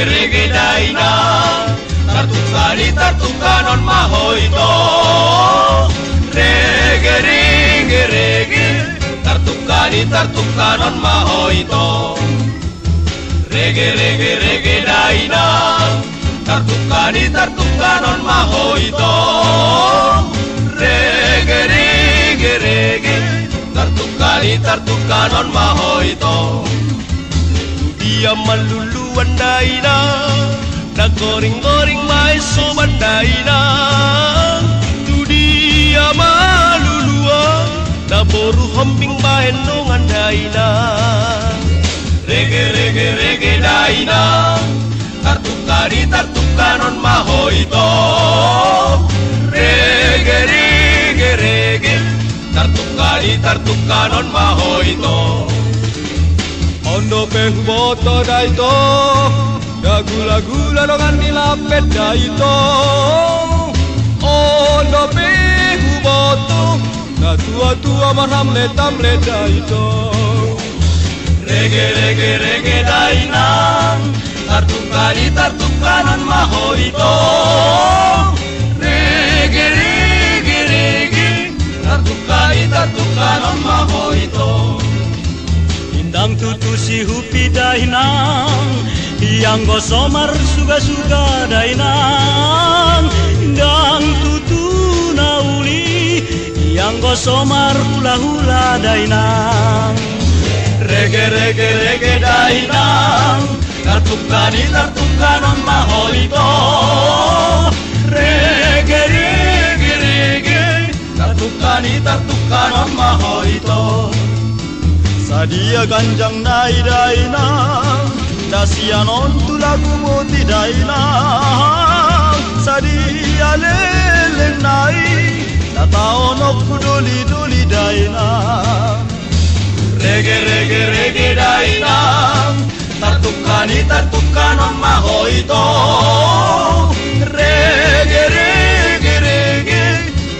rege daina tartukani tartukanon mahoito rege tartukani tartukanon mahoito rege daina tartukani tartukanon mahoito rege tartukani tartukanon mahoito dia maluluan daina nagoring-goring maiso bandaina tu dia maluluan naboru hombing bahenongan daina rege daina tartukani tartukanon mahoito rege tartukani tartukanon mahoito ondo pehboto daito gula-gula dongan nilapet daito ondo pehboto na tua-tua manamle tamle daito rege daina tartukani tartukanon mahoito rege tartukani tartukanon mahoito indang tutu si hupi dainang yang gosomar suga-suga dainang indang tutu nauli yang gosomar hula-hula dainang rege dainang tartukani tartukanon mahoito rege tartukani tartukanon mahoito sadia ganjang nai daina dasianon tulagu moti daina sadia leleng nai tataonok kuduli daina rege daina tartukani tartukanon mahoito rege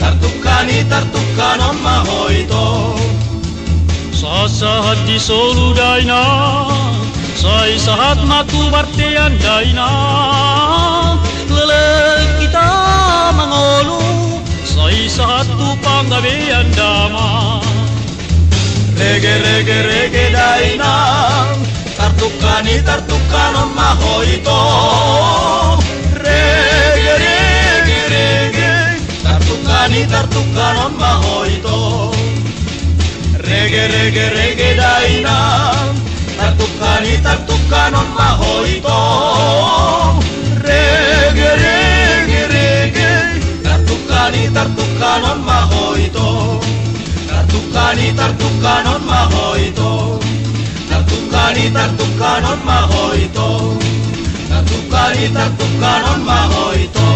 tartukani tartukanon mahoito sasahat di solu daina sai sahat matu bartian daina lele kita mangolu sai sahat tu panggabean dama rege daina tartukani tartukanon mahoito rege tartukani tartukanon mahoito rege daina tartukani tartukanon mahoito rege tartukani tartukanon mahoito tartukani tartukanon mahoito tartukani tartukanon mahoito tartukani tartukanon mahoito